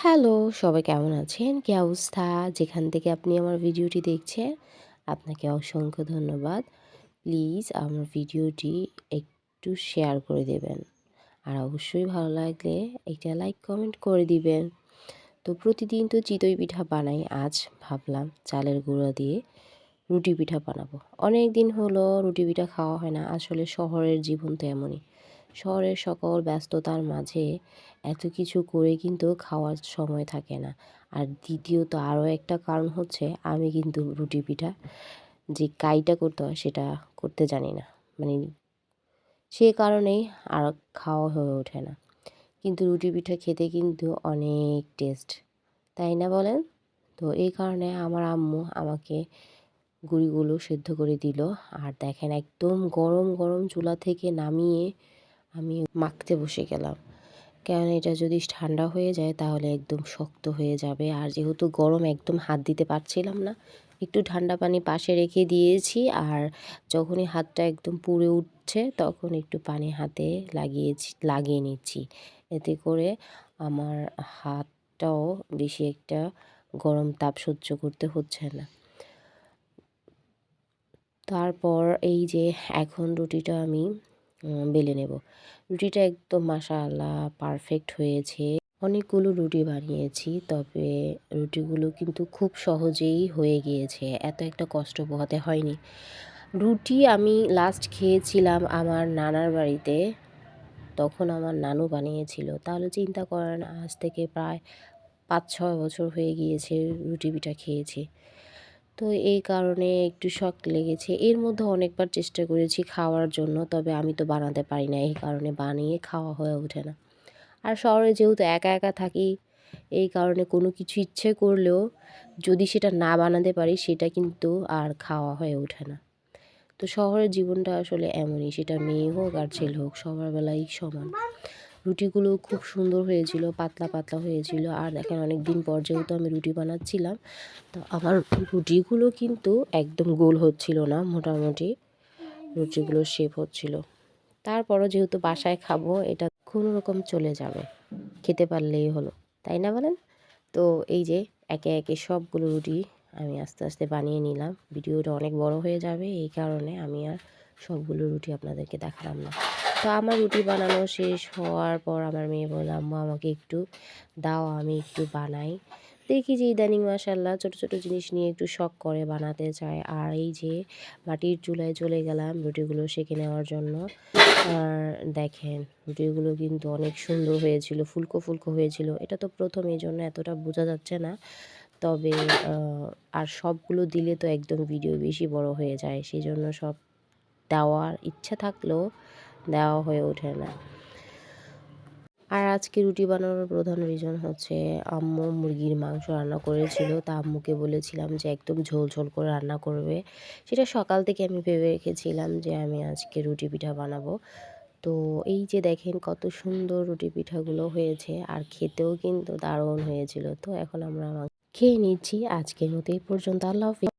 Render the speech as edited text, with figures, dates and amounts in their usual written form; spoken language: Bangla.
হ্যালো, সবাই কেমন আছেন? কি অবস্থা? যেখান থেকে আপনি আমার ভিডিওটি দেখছেন, আপনাকে অসংখ্য ধন্যবাদ। প্লিজ আমার ভিডিওটি একটু শেয়ার করে দেবেন। আর অবশ্যই ভালো লাগলে একটা লাইক, কমেন্ট করে দিবেন। তো প্রতিদিন তো চিতই পিঠা বানাই। আজ ভাবলাম চালের গুঁড়া দিয়ে রুটি পিঠা বানাবো। অনেক দিন হলো রুটি পিঠা খাওয়া হয় না। আসলে শহরের জীবন তো এমনই। শহরের সকল ব্যস্ততার মাঝে এত কিছু করে কিন্তু খাওয়ার সময় থাকে না। আর দ্বিতীয়ত আরও একটা কারণ হচ্ছে আমি কিন্তু রুটি পিঠা যে কাইটা করতে হয় সেটা করতে জানি না। মানে সে কারণেই আর খাওয়া হয়ে ওঠে না। কিন্তু রুটি পিঠা খেতে কিন্তু অনেক টেস্ট, তাই না বলেন? তো এই কারণে আমার আম্মু আমাকে গুঁড়িগুলো সেদ্ধ করে দিল। আর দেখেন একদম গরম, গরম চুলা থেকে নামিয়ে আমি মাখতে বসে গেলাম। কেননা এটা যদি ঠান্ডা হয়ে যায় তাহলে একদম শক্ত হয়ে যাবে। আর যেহেতু গরম একদম হাত দিতে পারছিলাম না, একটু ঠান্ডা পানি পাশে রেখে দিয়েছি। আর যখনই হাতটা একদম পুড়ে উঠছে তখন একটু পানি হাতে লাগিয়ে নিচ্ছি। এতে করে আমার হাতটাও বেশি একটা গরম তাপ সহ্য করতে হচ্ছে না। তারপর এই যে এখন রুটিটা আমি বেলে নেব। রুটিটা একদম মাশাআল্লাহ পারফেক্ট হয়েছে। অনেকগুলো রুটি বানিয়েছি, তবে রুটিগুলো কিন্তু খুব সহজেই হয়ে গিয়েছে। এত একটা কষ্ট পোহাতে হয়নি। রুটি আমি লাস্ট খেয়েছিলাম আমার নানার বাড়িতে। তখন আমার নানু বানিয়েছিল। তাহলে চিন্তা করেন আজ থেকে প্রায় ৫-৬ বছর হয়ে গিয়েছে রুটি পিঠা খেয়েছি। তো এই কারণে একটু শক লেগেছে। এর মধ্যে অনেকবার চেষ্টা করেছি খাওয়ার জন্য, তবে আমি তো বানাতে পারি না। এই কারণে বানিয়ে খাওয়া হয়ে ওঠে না। আর শহরে যেহেতু একা, একা থাকি, এই কারণে কোনো কিছু ইচ্ছে করলেও যদি সেটা না বানাতে পারি সেটা কিন্তু আর খাওয়া হয়ে ওঠে না। তো শহরের জীবনটা আসলে এমনই, সেটা মেয়ে হোক আর ছেলে হোক সবার বেলাই সমান। রুটিগুলো খুব সুন্দর হয়েছিল, পাতলা, পাতলা হয়েছিল। আর দেখেন অনেক দিন পর যেহেতু আমি রুটি বানাচ্ছিলাম, তো আমার রুটিগুলো কিন্তু একদম গোল হচ্ছিল না, মোটামুটি রুটিগুলোর শেপ হচ্ছিল। তারপরও যেহেতু বাসায় খাবো এটা কোনো রকম চলে যাবে, খেতে পারলেই হলো, তাই না বলেন? তো এই যে একে একে সবগুলো রুটি আমি আস্তে আস্তে বানিয়ে নিলাম। ভিডিওটা অনেক বড় হয়ে যাবে, এই কারণে আমি আর সবগুলো রুটি আপনাদেরকে দেখালাম না। তো আমার রুটি বানানো শেষ হওয়ার পর আমার মেয়ে বলল, আম্মু আমাকে একটু দাও, আমি একটু বানাই। দেখি যে ইদানিং মাশাআল্লাহ ছোট ছোট জিনিস নিয়ে একটু শখ করে বানাতে চায়। আর এই যে মাটির চুলায় চলে গেলাম রুটিগুলো সেঁকে নেওয়ার জন্য। আর দেখেন রুটিগুলো কিন্তু অনেক সুন্দর হয়েছিল, ফুলকো ফুলকো হয়েছিল। এটা তো প্রথম, এই জন্য এতটা বোঝা যাচ্ছে না। তবে আর সবগুলো দিলে তো একদম ভিডিও বেশি বড় হয়ে যায়, সেই জন্য সব দেওয়ার ইচ্ছা থাকলেও দেওয়া হয়ে ওঠে না। আর আজকে রুটি বানানোর প্রধান রিজন হচ্ছে আম্মু মুরগির মাংস রান্না করেছিল। তা আম্মুকে বলেছিলাম যে একদম ঝোল ঝোল করে রান্না করবে। সেটা সকাল থেকে আমি ভেবে রেখেছিলাম যে আমি আজকে রুটি পিঠা বানাবো। তো এই যে দেখেন কত সুন্দর রুটি পিঠাগুলো হয়েছে, আর খেতেও কিন্তু দারুণ হয়েছিল। তো এখন আমরা খেয়ে নিচ্ছি। আজকের মতো এই পর্যন্ত। আল্লাহ হাফেজ।